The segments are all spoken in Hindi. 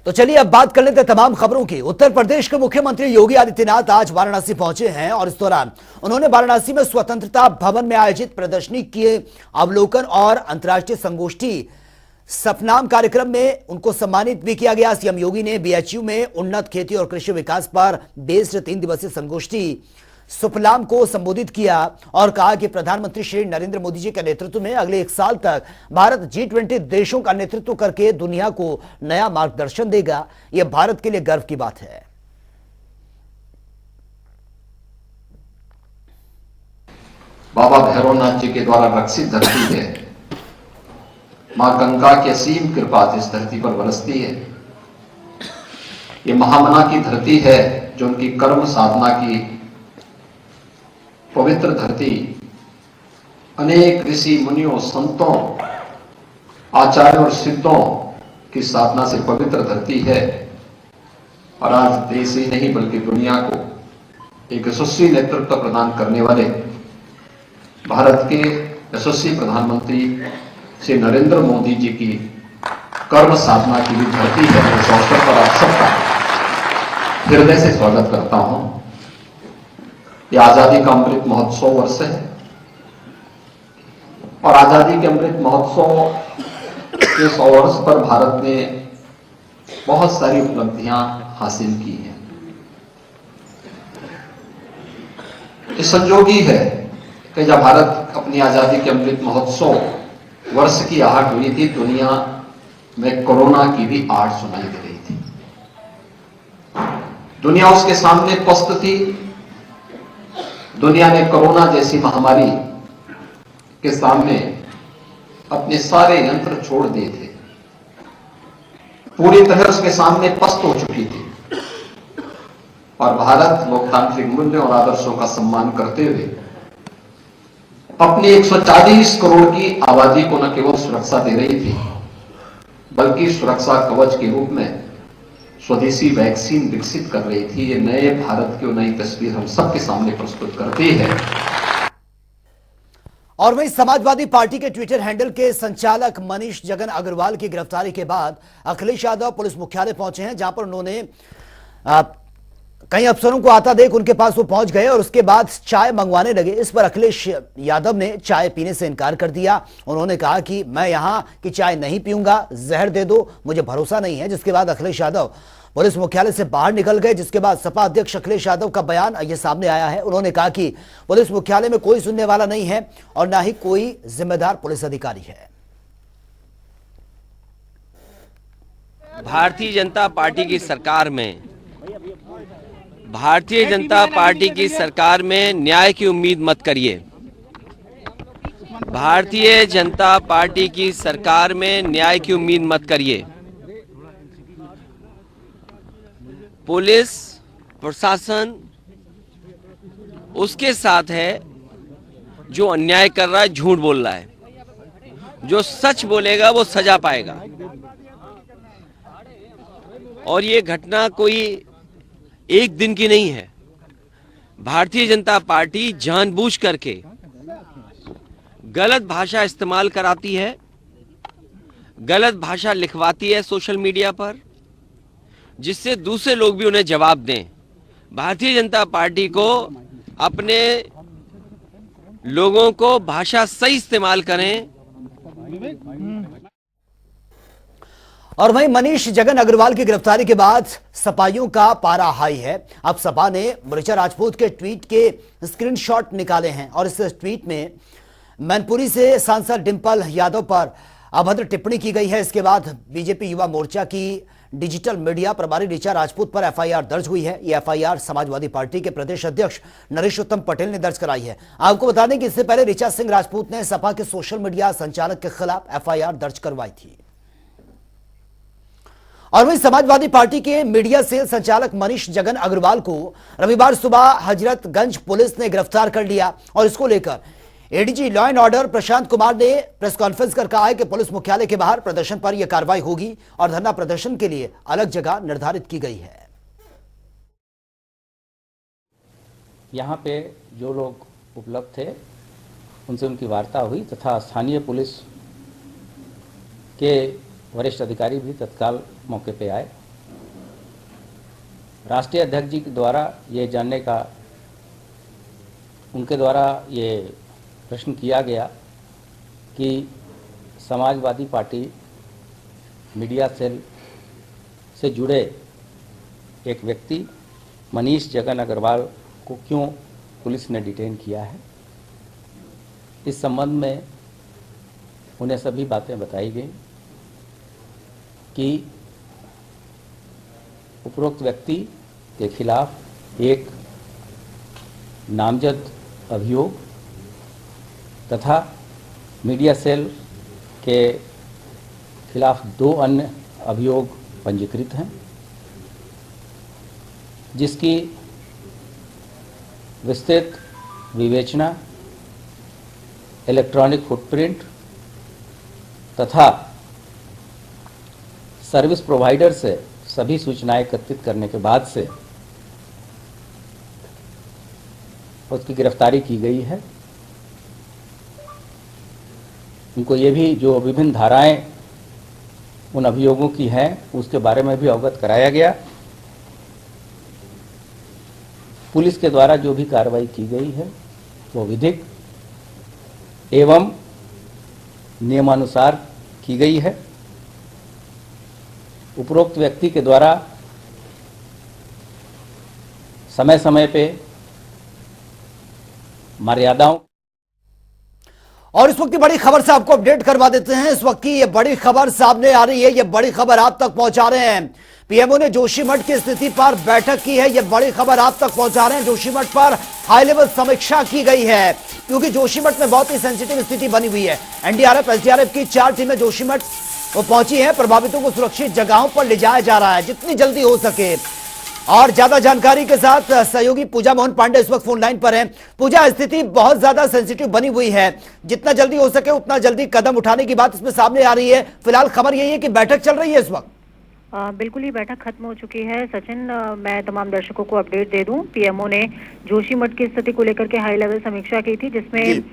तो चलिए अब बात कर लेते हैं तमाम खबरों की। उत्तर प्रदेश के मुख्यमंत्री योगी आदित्यनाथ आज वाराणसी पहुंचे हैं और इस दौरान उन्होंने वाराणसी में स्वतंत्रता भवन में आयोजित प्रदर्शनी के अवलोकन और अंतर्राष्ट्रीय संगोष्ठी सफनाम कार्यक्रम में उनको सम्मानित भी किया गया। सीएम योगी ने बीएचयू में उन्नत खेती और कृषि विकास पर बेस्ड 3 दिवसीय संगोष्ठी सुफलाम को संबोधित किया और कहा कि प्रधानमंत्री श्री नरेंद्र मोदी जी के नेतृत्व में अगले 1 साल तक भारत G20 देशों का नेतृत्व करके दुनिया को नया मार्गदर्शन देगा। यह भारत के लिए गर्व की बात है। बाबा भैरवनाथ जी के द्वारा रक्षित धरती है। मां गंगा की असीम कृपा इस धरती पर बरसती है। ये महामना की धरती है जो उनकी कर्म साधना की पवित्र धरती, अनेक ऋषि मुनियों, संतों, आचार्यों और सिद्धों की साधना से पवित्र धरती है। और आज देश ही नहीं बल्कि दुनिया को एक यशस्वी नेतृत्व प्रदान करने वाले भारत के यशस्वी प्रधानमंत्री श्री नरेंद्र मोदी जी की कर्म साधना की भी धरती है। इस अवसर पर आप सबका हृदय से स्वागत करता हूं। यह आजादी का अमृत महोत्सव वर्ष है और आजादी के अमृत महोत्सव के 100 वर्ष पर भारत ने बहुत सारी उपलब्धियां हासिल की हैं। ये संजोगी है कि जब भारत अपनी आजादी के अमृत महोत्सव वर्ष की आहट हुई थी, दुनिया में कोरोना की भी आहट सुनाई दे रही थी। दुनिया उसके सामने पस्त थी। दुनिया ने कोरोना जैसी महामारी के सामने अपने सारे यंत्र छोड़ दिए थे, पूरी तरह उसके सामने पस्त हो चुकी थी। और भारत लोकतांत्रिक मूल्य और आदर्शों का सम्मान करते हुए अपनी 140 करोड़ की आबादी को न केवल सुरक्षा दे रही थी बल्कि सुरक्षा कवच के रूप में स्वदेशी वैक्सीन विकसित कर रही थी। ये नए भारत की नई तस्वीर हम सबके सामने प्रस्तुत करती है। और वहीं समाजवादी पार्टी के ट्विटर हैंडल के संचालक मनीष जगन अग्रवाल की गिरफ्तारी के बाद अखिलेश यादव पुलिस मुख्यालय पहुंचे हैं, जहां पर उन्होंने कई अफसरों को आता देख उनके पास वो पहुंच गए और उसके बाद चाय मंगवाने लगे। इस पर अखिलेश यादव ने चाय पीने से इनकार कर दिया। उन्होंने कहा कि मैं यहां की चाय नहीं पीऊंगा, जहर दे दो, मुझे भरोसा नहीं है। जिसके बाद अखिलेश यादव पुलिस मुख्यालय से बाहर निकल गए। जिसके बाद सपा अध्यक्ष अखिलेश यादव का बयान यह सामने आया है। उन्होंने कहा कि पुलिस मुख्यालय में कोई सुनने वाला नहीं है और ना ही कोई जिम्मेदार पुलिस अधिकारी है। भारतीय जनता पार्टी की सरकार में भारतीय जनता पार्टी की सरकार में न्याय की उम्मीद मत करिए। भारतीय जनता पार्टी की सरकार में न्याय की उम्मीद मत करिए। पुलिस प्रशासन उसके साथ है जो अन्याय कर रहा है, झूठ बोल रहा है। जो सच बोलेगा वो सजा पाएगा। और ये घटना कोई एक दिन की नहीं है। भारतीय जनता पार्टी जानबूझ करके गलत भाषा इस्तेमाल कराती है, गलत भाषा लिखवाती है सोशल मीडिया पर, जिससे दूसरे लोग भी उन्हें जवाब दें। भारतीय जनता पार्टी को अपने लोगों को भाषा सही इस्तेमाल करें। और वहीं मनीष जगन अग्रवाल की गिरफ्तारी के बाद सपाइयों का पारा हाई है। अब सपा ने ऋचा राजपूत के ट्वीट के स्क्रीनशॉट निकाले हैं और इस ट्वीट में मैनपुरी से सांसद डिंपल यादव पर अभद्र टिप्पणी की गई है। इसके बाद बीजेपी युवा मोर्चा की डिजिटल मीडिया प्रभारी ऋचा राजपूत पर एफआईआर दर्ज हुई है। यह एफआईआर समाजवादी पार्टी के प्रदेश अध्यक्ष नरेश उत्तम पटेल ने दर्ज कराई है। आपको बता दें कि इससे पहले ऋचा सिंह राजपूत ने सपा के सोशल मीडिया संचालक के खिलाफ एफआईआर दर्ज करवाई थी। और वहीं समाजवादी पार्टी के मीडिया सेल संचालक मनीष जगन अग्रवाल को रविवार सुबह हजरतगंज पुलिस ने गिरफ्तार कर लिया और इसको लेकर ADG law and order Prashant Kumar ने प्रेस कॉन्फ्रेंस कर कहा है कि पुलिस मुख्यालय के बाहर प्रदर्शन पर यह कार्रवाई होगी और धरना प्रदर्शन के लिए अलग जगह निर्धारित की गई है। यहाँ पे जो लोग उपलब्ध थे उनसे उनकी वार्ता हुई तथा स्थानीय पुलिस के वरिष्ठ अधिकारी भी तत्काल मौके पे आए राष्ट्रीय अध्यक्ष जी के द्वारा ये जानने का, उनके द्वारा ये प्रश्न किया गया कि समाजवादी पार्टी मीडिया सेल से जुड़े एक व्यक्ति मनीष जगन अग्रवाल को क्यों पुलिस ने डिटेन किया है। इस संबंध में उन्हें सभी बातें बताई गई कि उपरोक्त व्यक्ति के खिलाफ एक नामजद अभियोग तथा मीडिया सेल के खिलाफ 2 अन्य अभियोग पंजीकृत हैं, जिसकी विस्तृत विवेचना इलेक्ट्रॉनिक फुटप्रिंट तथा सर्विस प्रोवाइडर से सभी सूचनाएं एकत्रित करने के बाद से उसकी गिरफ्तारी की गई है। उनको ये भी जो विभिन्न धाराएं उन अभियोगों की हैं उसके बारे में भी अवगत कराया गया। पुलिस के द्वारा जो भी कार्रवाई की गई है वो विधिक एवं नियमानुसार की गई है। उपरोक्त व्यक्ति के द्वारा समय समय पे मर्यादाओं। और इस वक्त की बड़ी खबर से आपको अपडेट करवा देते हैं। इस वक्त की ये बड़ी खबर सामने आ रही है, ये बड़ी खबर आप तक पहुंचा रहे हैं। पीएमओ ने जोशीमठ की स्थिति पर बैठक की है, ये बड़ी खबर आप तक पहुंचा रहे हैं। जोशीमठ पर हाई लेवल समीक्षा की गई है क्योंकि जोशीमठ में बहुत ही सेंसिटिव स्थिति बनी हुई है। एनडीआरएफ एसडीआरएफ की 4 टीमें जोशीमठ वो पहुंची है। प्रभावितों को सुरक्षित जगहों पर ले जाया जा रहा है जितनी जल्दी हो सके। और ज्यादा जानकारी के साथ सहयोगी पूजा मोहन पांडे इस वक्त फोन लाइन पर हैं। पूजा, स्थिति बहुत ज्यादा सेंसिटिव बनी हुई है, जितना जल्दी हो सके उतना जल्दी कदम उठाने की बात इसमें सामने आ रही है। फिलहाल खबर यही है कि बैठक चल रही है इस वक्त। बिल्कुल ही बैठक खत्म हो चुकी है। सचिन, मैं तमाम दर्शकों को अपडेट दे दूं। पीएमओ ने जोशीमठ की स्थिति को लेकर के हाई लेवल समीक्षा की थी, जिसमें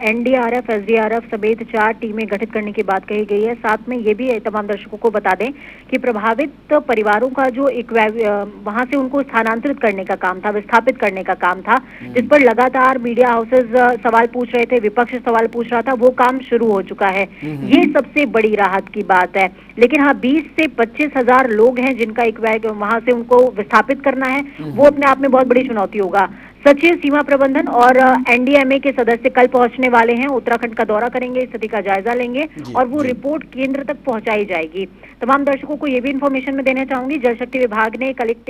एनडीआरएफ एसडीआरएफ समेत 4 टीमें गठित करने की बात कही गई है। साथ में ये भी तमाम दर्शकों को बता दें कि प्रभावित परिवारों का जो वहां से उनको स्थानांतरित करने का काम था, विस्थापित करने का काम था, जिस पर लगातार मीडिया हाउसेज सवाल पूछ रहे थे, विपक्ष सवाल पूछ रहा था, वो काम शुरू हो चुका है। ये सबसे बड़ी राहत की बात है। लेकिन हाँ, 20 से 25,000 लोग हैं जिनका वहां से उनको विस्थापित करना है, वो अपने आप में बहुत बड़ी चुनौती होगा। सचिव सीमा प्रबंधन और एनडीएमए के सदस्य कल पहुंचने वाले हैं, उत्तराखंड का दौरा करेंगे, स्थिति का जायजा लेंगे और वो रिपोर्ट केंद्र तक पहुंचाई जाएगी। तमाम दर्शकों को ये भी इन्फॉर्मेशन में देना चाहूंगी, जल शक्ति विभाग ने कल एक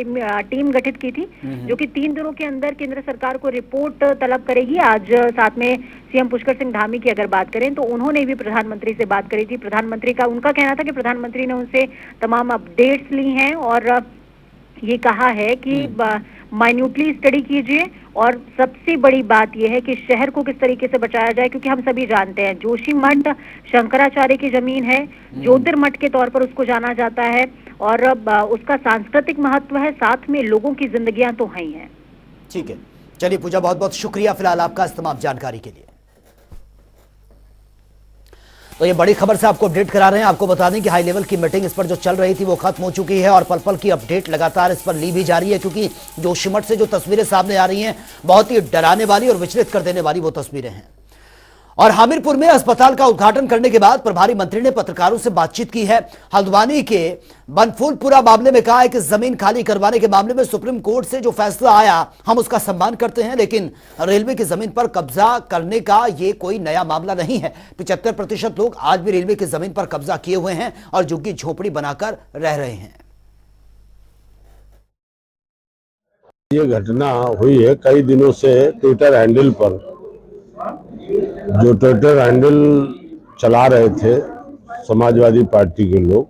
टीम गठित की थी जो कि 3 दिनों के अंदर केंद्र सरकार को रिपोर्ट तलब करेगी। आज साथ में सीएम पुष्कर सिंह धामी की अगर बात करें तो उन्होंने भी प्रधानमंत्री से बात करी थी। प्रधानमंत्री का उनका कहना था कि प्रधानमंत्री ने उनसे तमाम अपडेट्स ली हैं और ये कहा है कि माइन्यूटली स्टडी कीजिए और सबसे बड़ी बात यह है कि शहर को किस तरीके से बचाया जाए, क्योंकि हम सभी जानते हैं जोशीमठ शंकराचार्य की जमीन है, ज्योतिर्मठ के तौर पर उसको जाना जाता है और उसका सांस्कृतिक महत्व है, साथ में लोगों की जिंदगियां तो हैं ही हैं। ठीक है, चलिए पूजा, बहुत बहुत शुक्रिया फिलहाल आपका इस तमाम जानकारी के लिए। तो ये बड़ी खबर से आपको अपडेट करा रहे हैं। आपको बता दें कि हाई लेवल की मीटिंग इस पर जो चल रही थी वो खत्म हो चुकी है और पल पल की अपडेट लगातार इस पर ली भी जा रही है, क्योंकि जोशीमठ से जो तस्वीरें सामने आ रही हैं बहुत ही डराने वाली और विचलित कर देने वाली वो तस्वीरें हैं। और हमीरपुर में अस्पताल का उद्घाटन करने के बाद प्रभारी मंत्री ने पत्रकारों से बातचीत की है। हल्द्वानी के बनफूलपुरा मामले में कहा है कि जमीन खाली करवाने के मामले में सुप्रीम कोर्ट से जो फैसला आया हम उसका सम्मान करते हैं, लेकिन रेलवे की जमीन पर कब्जा करने का ये कोई नया मामला नहीं है। 75% लोग आज भी रेलवे की जमीन पर कब्जा किए हुए हैं और झुग्गी झोपड़ी बनाकर रह रहे हैं। ये घटना हुई है कई दिनों से ट्विटर हैंडल पर, जो ट्विटर हैंडल चला रहे थे समाजवादी पार्टी के लोग,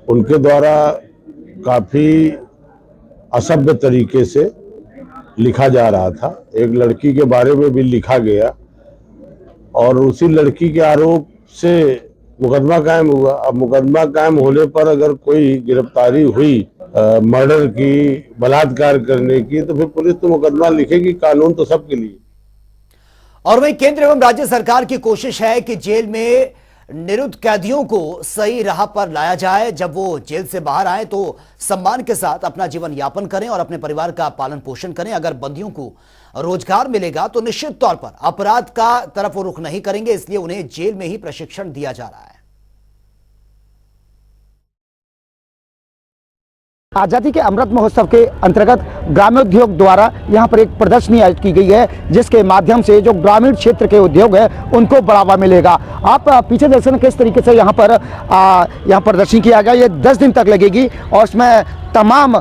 उनके द्वारा काफी असभ्य तरीके से लिखा जा रहा था। एक लड़की के बारे में भी लिखा गया और उसी लड़की के आरोप से मुकदमा कायम हुआ। अब मुकदमा कायम होने पर अगर कोई गिरफ्तारी हुई मर्डर की, बलात्कार करने की, तो फिर पुलिस तो मुकदमा लिखेगी। कानून तो सबके लिए। और वहीं केंद्र एवं राज्य सरकार की कोशिश है कि जेल में निरुद्ध कैदियों को सही राह पर लाया जाए। जब वो जेल से बाहर आए तो सम्मान के साथ अपना जीवन यापन करें और अपने परिवार का पालन पोषण करें। अगर बंदियों को रोजगार मिलेगा तो निश्चित तौर पर अपराध का तरफ वो रुख नहीं करेंगे, इसलिए उन्हें जेल में ही प्रशिक्षण दिया जा रहा है। आज़ादी के अमृत महोत्सव के अंतर्गत ग्रामोद्योग द्वारा यहाँ पर एक प्रदर्शनी आयोजित की गई है, जिसके माध्यम से जो ग्रामीण क्षेत्र के उद्योग है उनको बढ़ावा मिलेगा। आप पीछे दर्शन किस तरीके से यहाँ प्रदर्शनी किया गया। ये 10 दिन तक लगेगी और इसमें तमाम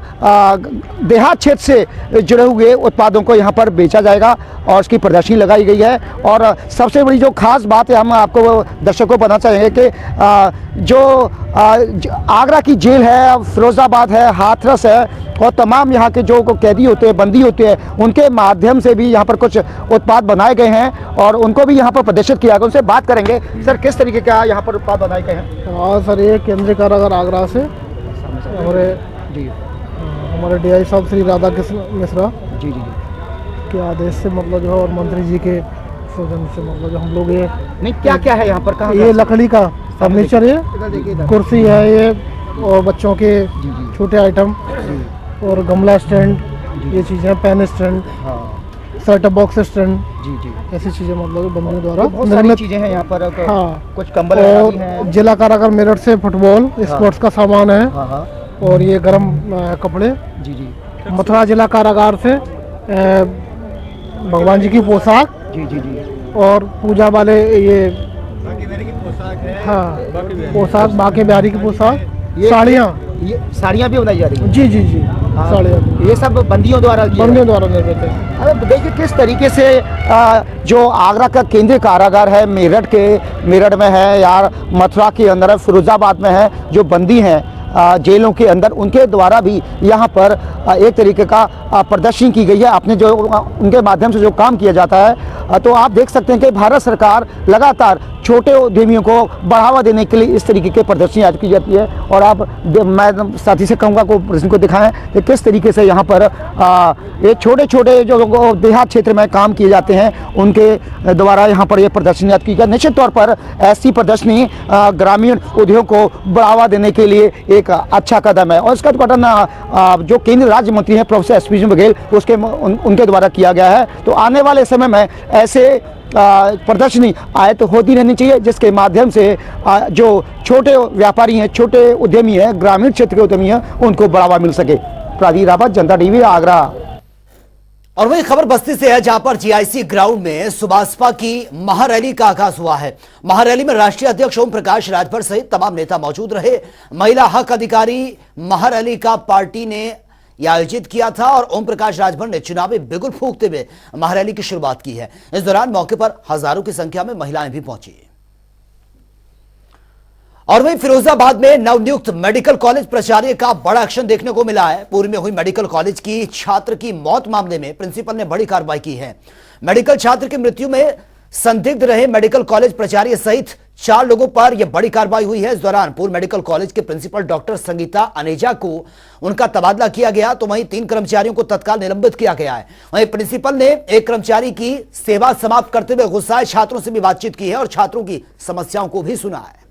देहात क्षेत्र से जुड़े हुए उत्पादों को यहाँ पर बेचा जाएगा और उसकी प्रदर्शनी लगाई गई है। और सबसे बड़ी जो खास बात है, हम आपको दर्शकों को बताना चाहेंगे कि जो आगरा की जेल है, फिरोजाबाद है, हाथरस है और तमाम यहाँ के जो कैदी होते हैं, बंदी होते हैं, उनके माध्यम से भी यहाँ पर कुछ उत्पाद बनाए गए हैं और उनको भी यहाँ पर प्रदर्शित किया गया। उनसे बात करेंगे। सर, किस तरीके का यहाँ पर उत्पाद बनाए गए हैं? हाँ सर, ये केंद्रीय कारागार आगरा से हमारे डीआई साहब श्री राधा कृष्ण मिश्रा जी के आदेश से मतलब जो है और मंत्री जी के सौजन्य से मतलब जो हम लोग ये नहीं, क्या क्या है यहाँ पर? कहाँ ये लकड़ी का फर्नीचर है, कुर्सी है ये, और बच्चों के छोटे आइटम और गमला स्टैंड, ये चीज़ें, pen stand, setup box stand, ऐसी चीज़ें मतलब बंदियों द्वारा निर्मित चीज़ें हैं यहाँ पर। हाँ, कुछ कंबल और जिला कारागार मेरठ से फुटबॉल स्पोर्ट्स का सामान है और ये गर्म कपड़े। मथुरा जिला कारागार से भगवान जी की पोशाक और पूजा वाले ये पोशाक, बाके बिहारी की पोशाक, साड़ियाँ भी बनाई जा रही हैं। जी साड़ियाँ, ये सब बंदियों द्वारा निर्मित है। अब देखिए किस तरीके से जो आगरा का केंद्रीय कारागार है, मेरठ में है या मथुरा के अंदर है, फिरोजाबाद में है, जो बंदी हैं जेलों के अंदर, उनके द्वारा भी यहाँ पर एक तरीके का प्रदर्शनी की गई है। आपने जो उनके माध्यम से जो काम किया जाता है, तो आप देख सकते हैं कि भारत सरकार लगातार छोटे उद्यमियों को बढ़ावा देने के लिए इस तरीके की प्रदर्शनी आज की जाती है। और आप मैं साथी से कहूँगा को प्रदर्शनी को दिखाएं कि किस तरीके से यहाँ पर ये छोटे छोटे जो देहात क्षेत्र में काम किए जाते हैं, उनके द्वारा यहाँ पर ये प्रदर्शनी आज की गई। निश्चित तौर पर ऐसी प्रदर्शनी ग्रामीण उद्योग को बढ़ावा देने के लिए एक अच्छा कदम है और इसका उद्घाटन जो केंद्रीय राज्य मंत्री हैं प्रोफेसर एसपी बघेल उनके द्वारा किया गया है। तो आने वाले समय में ऐसे प्रदर्शनी आयत होती रहनी चाहिए, जिसके माध्यम से जो छोटे व्यापारी हैं, छोटे उद्यमी हैं, ग्रामीण क्षेत्र के उद्यमी हैं, उनको बढ़ावा मिल सके। प्रादीप रावत, जनता टीवी, आगरा। और वही खबर बस्ती से है, जहां पर जीआईसी ग्राउंड में सुभाषपा की महारैली का आगाज हुआ है। महारैली में राष्ट्रीय अध्यक्ष ओम प्रकाश राजभर सहित तमाम नेता मौजूद रहे। महिला हक अधिकारी महारैली का पार्टी ने यह आयोजित किया था और ओम प्रकाश राजभर ने चुनावी बिगुल फूंकते हुए महारैली की शुरुआत की है। इस दौरान मौके पर हजारों की संख्या में महिलाएं भी पहुंची। और वहीं फिरोजाबाद में नवनियुक्त मेडिकल कॉलेज प्राचार्य का बड़ा एक्शन देखने को मिला है। पूर्व में हुई मेडिकल कॉलेज की छात्र की मौत मामले में प्रिंसिपल ने बड़ी कार्रवाई की है। मेडिकल छात्र की मृत्यु में संदिग्ध रहे मेडिकल कॉलेज प्राचार्य सहित 4 लोगों पर यह बड़ी कार्रवाई हुई है। इस दौरान पूर्व मेडिकल कॉलेज के प्रिंसिपल डॉक्टर संगीता अनेजा को उनका तबादला किया गया, तो वहीं 3 कर्मचारियों को तत्काल निलंबित किया गया है। वहीं प्रिंसिपल ने एक कर्मचारी की सेवा समाप्त करते हुए गुस्साए छात्रों से भी बातचीत की है और छात्रों की समस्याओं को भी सुना है।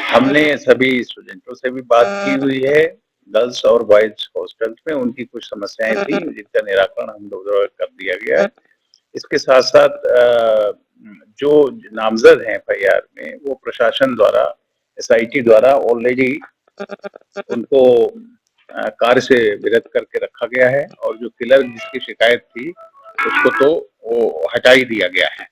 हमने सभी स्टूडेंटों से भी बात की हुई है, गर्ल्स और बॉयज हॉस्टल में उनकी कुछ समस्याएं थी, जिनका निराकरण हम लोग द्वारा कर दिया गया है। इसके साथ साथ जो नामजद हैं एफआईआर में, वो प्रशासन द्वारा, एसआईटी द्वारा ऑलरेडी उनको कार्य से विरत करके रखा गया है और जो किलर जिसकी शिकायत थी उसको तो वो हटा ही दिया गया है।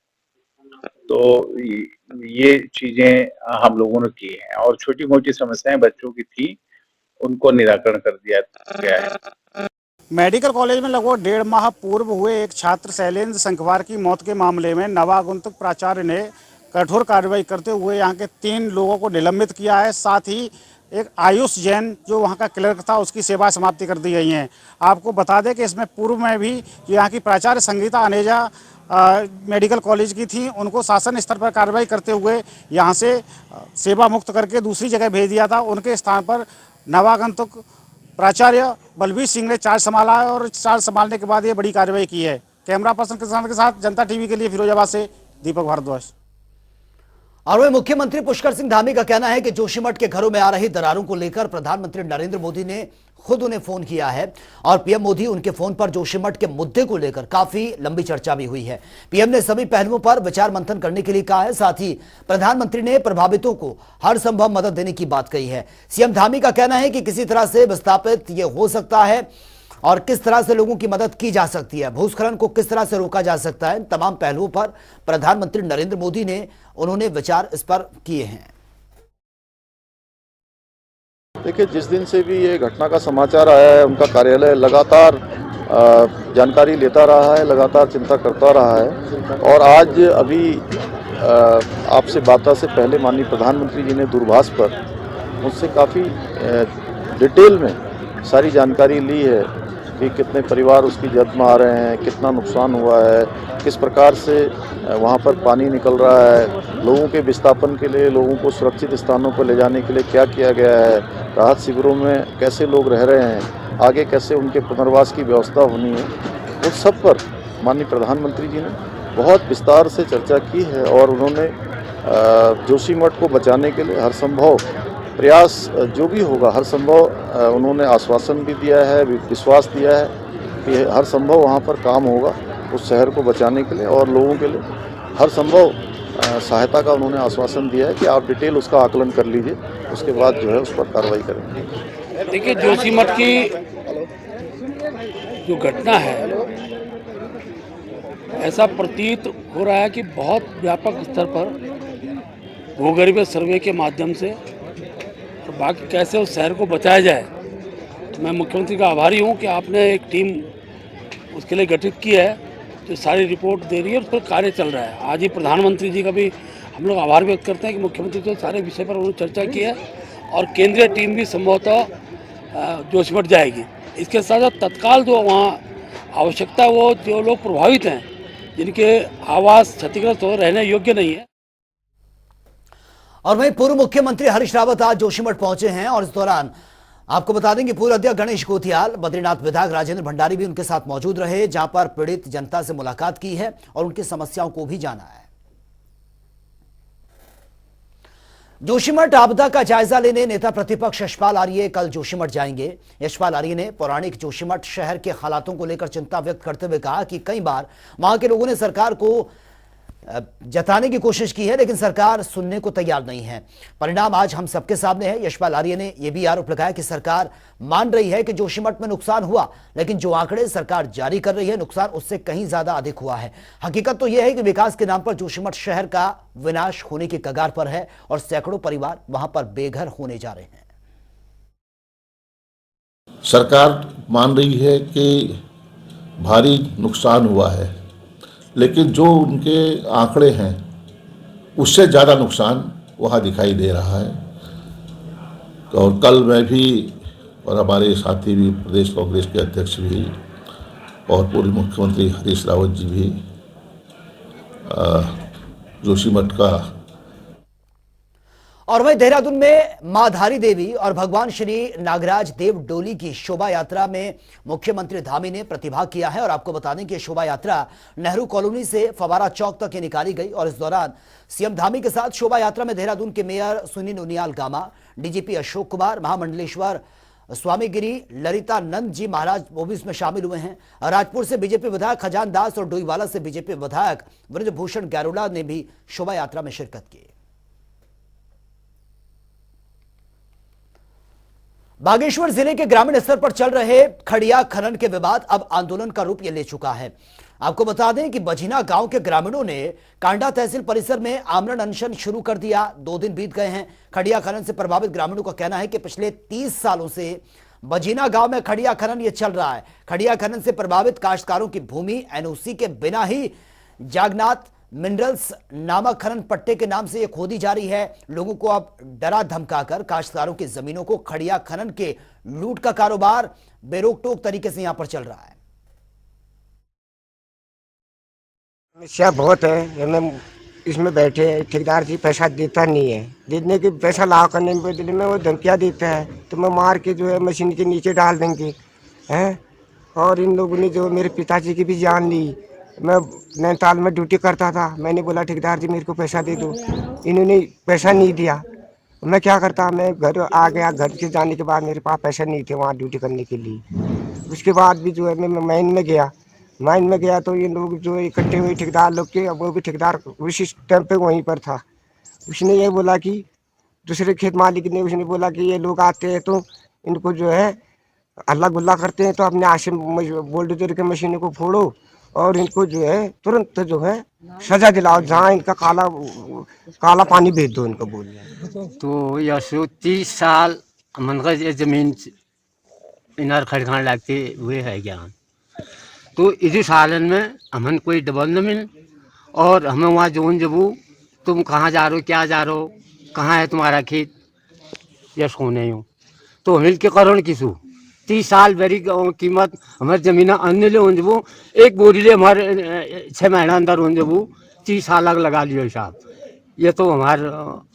तो ये चीजें हम लोगों ने की हैं और छोटी मोटी समस्याएं बच्चों की थी, उनको निराकरण कर दिया गया है। मेडिकल कॉलेज में लगभग 1.5 माह पूर्व हुए एक छात्र शैलेंद्र संखवार की मौत के मामले में नवागंतुक प्राचार्य ने कठोर कार्रवाई करते हुए यहाँ के 3 लोगों को निलंबित किया है। साथ ही एक आयुष जैन जो वहाँ का क्लर्क था, उसकी सेवा समाप्ति कर दी गई है। आपको बता दें कि इसमें पूर्व में भी यहाँ की प्राचार्य संगीता अनेजा मेडिकल कॉलेज की थी, उनको शासन स्तर पर कार्रवाई करते हुए यहाँ से सेवा मुक्त करके दूसरी जगह भेज दिया था। उनके स्थान पर नवागंतुक प्राचार्य बलबीर सिंह ने चार्ज संभाला है और चार्ज संभालने के बाद ये बड़ी कार्रवाई की है। कैमरा पर्सन किसान के साथ जनता टीवी के लिए फिरोजाबाद से दीपक भारद्वाज। और वही मुख्यमंत्री पुष्कर सिंह धामी का कहना है कि जोशीमठ के घरों में आ रही दरारों को लेकर प्रधानमंत्री नरेंद्र मोदी ने खुद उन्हें फोन किया है और पीएम मोदी उनके फोन पर जोशीमठ के मुद्दे को लेकर काफी लंबी चर्चा भी हुई है। पीएम ने सभी पहलुओं पर विचार मंथन करने के लिए कहा है। साथ ही प्रधानमंत्री ने प्रभावितों को हर संभव मदद देने की बात कही है। सीएम धामी का कहना है कि किसी तरह से विस्थापित ये हो सकता है और किस तरह से लोगों की मदद की जा सकती है, भूस्खलन को किस तरह से रोका जा सकता है, तमाम पहलुओं पर प्रधानमंत्री नरेंद्र मोदी ने उन्होंने विचार इस पर किए हैं। देखिए, जिस दिन से भी ये घटना का समाचार आया है, उनका कार्यालय लगातार जानकारी लेता रहा है, लगातार चिंता करता रहा है और आज अभी आपसे बात से पहले माननीय प्रधानमंत्री जी ने दूरभाष पर मुझसे काफ़ी डिटेल में सारी जानकारी ली है कि कितने परिवार उसकी जद में आ रहे हैं, कितना नुकसान हुआ है, किस प्रकार से वहाँ पर पानी निकल रहा है, लोगों के विस्थापन के लिए, लोगों को सुरक्षित स्थानों पर ले जाने के लिए क्या किया गया है, राहत शिविरों में कैसे लोग रह रहे हैं, आगे कैसे उनके पुनर्वास की व्यवस्था होनी है, उस सब पर माननीय प्रधानमंत्री जी ने बहुत विस्तार से चर्चा की है और उन्होंने जोशीमठ को बचाने के लिए हर संभव प्रयास जो भी होगा, हर संभव उन्होंने आश्वासन भी दिया है, विश्वास दिया है कि हर संभव वहाँ पर काम होगा उस शहर को बचाने के लिए और लोगों के लिए हर संभव सहायता का उन्होंने आश्वासन दिया है कि आप डिटेल उसका आकलन कर लीजिए, उसके बाद जो है उस पर कार्रवाई करेंगे। देखिए, जोशीमठ की जो घटना है, ऐसा प्रतीत हो रहा है कि बहुत व्यापक स्तर पर भूगर्भीय सर्वे के माध्यम से और बाकी कैसे उस शहर को बचाया जाए। तो मैं मुख्यमंत्री का आभारी हूं कि आपने एक टीम उसके लिए गठित की है, जो सारी रिपोर्ट दे रही है, उस पर कार्य चल रहा है। आज ही प्रधानमंत्री जी का भी हम लोग आभार व्यक्त करते हैं कि मुख्यमंत्री तो सारे विषय पर उन्होंने चर्चा की है और केंद्रीय टीम भी संभवतः जोशीमठ जाएगी। इसके साथ साथ तत्काल जो वहाँ आवश्यकता, वो जो लोग प्रभावित हैं, जिनके आवास क्षतिग्रस्त हो, रहने योग्य नहीं है। और वहीं पूर्व मुख्यमंत्री हरीश रावत आज जोशीमठ पहुंचे हैं और इस दौरान आपको बता दें कि पूर्व अध्यक्ष गणेश गोथियाल, बद्रीनाथ विधायक राजेंद्र भंडारी भी उनके साथ मौजूद रहे, जहां पर पीड़ित जनता से मुलाकात की है और उनकी समस्याओं को भी जाना है। जोशीमठ आपदा का जायजा लेने नेता प्रतिपक्ष यशपाल आर्य कल जोशीमठ जाएंगे। यशपाल आर्य ने पौराणिक जोशीमठ शहर के हालातों को लेकर चिंता व्यक्त करते हुए कहा कि कई बार वहां के लोगों ने सरकार को जताने की कोशिश की है, लेकिन सरकार सुनने को तैयार नहीं है। परिणाम आज हम सबके सामने है। यशपाल आर्य ने यह भी आरोप लगाया कि सरकार मान रही है कि जोशीमठ में नुकसान हुआ, लेकिन जो आंकड़े सरकार जारी कर रही है, नुकसान उससे कहीं ज्यादा अधिक हुआ है। हकीकत तो यह है कि विकास के नाम पर जोशीमठ शहर का विनाश होने की कगार पर है और सैकड़ों परिवार वहां पर बेघर होने जा रहे हैं। सरकार मान रही है कि भारी नुकसान हुआ है, लेकिन जो उनके आंकड़े हैं उससे ज़्यादा नुकसान वहाँ दिखाई दे रहा है। और कल मैं भी और हमारे साथी भी, प्रदेश कांग्रेस के अध्यक्ष भी और पूर्व मुख्यमंत्री हरीश रावत जी भी जोशीमठ का। और वहीं देहरादून में मां धारी देवी और भगवान श्री नागराज देव डोली की शोभा यात्रा में मुख्यमंत्री धामी ने प्रतिभाग किया है और आपको बता दें कि शोभा यात्रा नेहरू कॉलोनी से फवारा चौक तक निकाली गई और इस दौरान सीएम धामी के साथ शोभा यात्रा में देहरादून के मेयर सुनील उनियाल गामा, डीजीपी अशोक कुमार, महामंडलेश्वर स्वामीगिरी ललिता नंद जी महाराज वो भी इसमें शामिल हुए हैं। राजपुर से बीजेपी विधायक खजान दास और डोईवाला से बीजेपी विधायक ब्रजभूषण गैरोला ने भी शोभा यात्रा में शिरकत की। बागेश्वर जिले के ग्रामीण स्तर पर चल रहे खड़िया खनन के विवाद अब आंदोलन का रूप ले चुका है। आपको बता दें कि बझिना गांव के ग्रामीणों ने कांडा तहसील परिसर में आमरण अनशन शुरू कर दिया। 2 दिन बीत गए हैं। खड़िया खनन से प्रभावित ग्रामीणों का कहना है कि पिछले 30 सालों से बझिना गांव में खड़िया खनन ये चल रहा है। खड़िया खनन से प्रभावित काश्तकारों की भूमि एनओसी के बिना ही जागनाथ मिनरल्स नामक खनन पट्टे के नाम से यह खोदी जा रही है। लोगों को अब डरा धमकाकर काश्तकारों की जमीनों को खड़िया खनन के लूट का कारोबार बेरोक टोक तरीके से यहां पर चल रहा है। समस्या बहुत है। हमें इसमें बैठे हैं, ठेकेदार जी पैसा देता नहीं है, देने के पैसा लाभ करने के बदले में वो धमकियाँ देता है, तो मैं मार के जो है मशीन के नीचे डाल देंगे हैं। और इन लोगों ने जो मेरे पिताजी की भी जान ली, मैं नैनीताल में ड्यूटी करता था। मैंने बोला ठेकेदार जी मेरे को पैसा दे दो, इन्होंने पैसा नहीं दिया। मैं क्या करता, मैं घर आ गया। घर के जाने के बाद मेरे पास पैसे नहीं थे वहाँ ड्यूटी करने के लिए। उसके बाद भी जो है मैं माइन में गया। माइन में गया तो ये लोग जो इकट्ठे हुए ठेकेदार लोग के, अब वो भी ठेकेदार उसी टाइम पे वहीं पर था। उसने ये बोला कि दूसरे खेत मालिक ने उसने बोला कि ये लोग आते हैं तो इनको जो है हल्ला गुल्ला करते हैं, तो अपने आशे बुलडोजर के मशीनों को फोड़ो और इनको जो है तुरंत जो है सजा दिलाओ, जहाँ इनका काला पानी भेज दो इनको बोल। तो यह 30 साल मन का ये जमीन इनार खड़खान लगते हुए है ज्ञान। तो इसी सालन में हमन कोई डबल न मिल, और हमें वहाँ जोन जबू तुम कहाँ जा रहे हो, क्या जा रहे हो, कहाँ है तुम्हारा खेत, या सोने हो तो मिल के करण किसू 30 साल बेरी कीमत हमारे जमीन अन्य ले जबू, एक बोरी ले हमारे 6 महीना अंदर हो जबू 30 साल लगा लियो हिसाब। ये तो हमार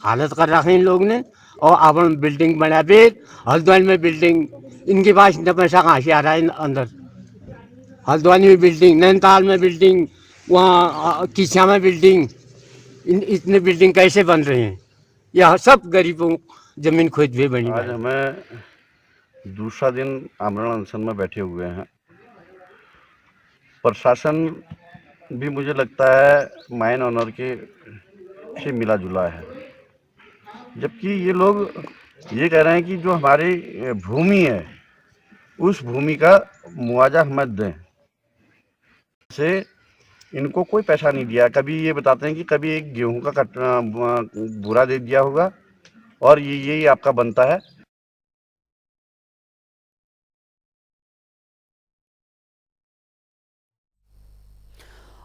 हालत कर रखे इन लोग ने। और अपन बिल्डिंग बना पे हल्द्वानी में बिल्डिंग, इनके पास इतना पैसा कहाँ से आ रहा है अंदर। हल्द्वानी में बिल्डिंग, नैनीताल में बिल्डिंग, वहाँ किसिया में बिल्डिंग, इतने बिल्डिंग कैसे बन रहे हैं। यह सब गरीबों जमीन खोद भी बनी। आज हमें दूसरा दिन आमरण अनशन में बैठे हुए हैं। प्रशासन भी मुझे लगता है माइन ऑनर के से मिला जुला है, जबकि ये लोग ये कह रहे हैं कि जो हमारी भूमि है उस भूमि का मुआवजा हमें दें। से इनको कोई पैसा नहीं दिया। कभी ये बताते हैं कि कभी एक गेहूं का बुरा दे दिया होगा और यही आपका बनता है।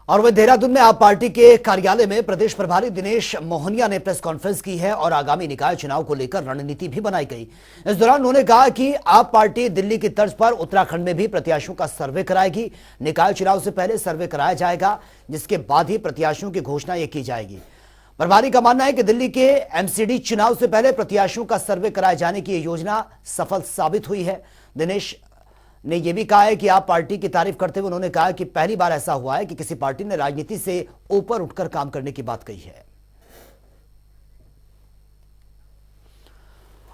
और वह देहरादून में आप पार्टी के कार्यालय में प्रदेश प्रभारी दिनेश मोहनिया ने प्रेस कॉन्फ्रेंस की है और आगामी निकाय चुनाव को लेकर रणनीति भी बनाई गई। इस दौरान उन्होंने कहा कि आप पार्टी दिल्ली की तर्ज पर उत्तराखंड में भी प्रत्याशियों का सर्वे कराएगी। निकाय चुनाव से पहले सर्वे कराया जाएगा, जिसके बाद ही प्रत्याशियों की घोषणा ये की जाएगी। प्रभारी का मानना है कि दिल्ली के एमसीडी चुनाव से पहले प्रत्याशियों का सर्वे कराए जाने की योजना सफल साबित हुई है। दिनेश ने यह भी कहा है कि आप पार्टी की तारीफ करते हुए उन्होंने कहा कि पहली बार ऐसा हुआ है कि किसी पार्टी ने राजनीति से ऊपर उठकर काम करने की बात कही है।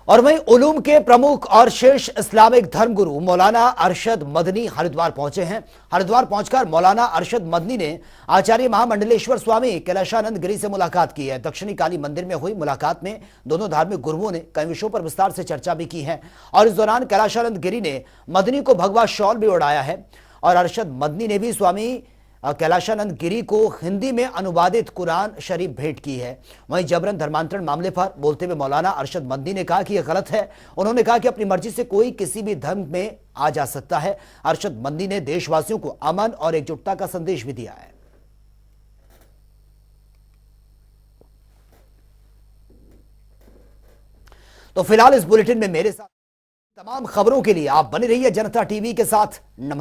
और वहीं उलूम के प्रमुख और शीर्ष इस्लामिक धर्मगुरु मौलाना अरशद मदनी हरिद्वार पहुंचे हैं। हरिद्वार पहुंचकर मौलाना अरशद मदनी ने आचार्य महामंडलेश्वर स्वामी कैलाशानंद गिरी से मुलाकात की है। दक्षिणी काली मंदिर में हुई मुलाकात में दोनों धार्मिक गुरुओं ने कई विषयों पर विस्तार से चर्चा भी की है और इस दौरान कैलाशानंद गिरी ने मदनी को भगवा शॉल भी उड़ाया है और अरशद मदनी ने भी स्वामी कैलाशानंद गिरी को हिंदी में अनुवादित कुरान शरीफ भेंट की है। वहीं जबरन धर्मांतरण मामले पर बोलते हुए मौलाना अरशद मदनी ने कहा कि यह गलत है। उन्होंने कहा कि अपनी मर्जी से कोई किसी भी धर्म में आ जा सकता है। अरशद मदनी ने देशवासियों को अमन और एकजुटता का संदेश भी दिया है। तो फिलहाल इस बुलेटिन में मेरे साथ तमाम खबरों के लिए आप बने रहिए जनता टीवी के साथ। नमस्कार।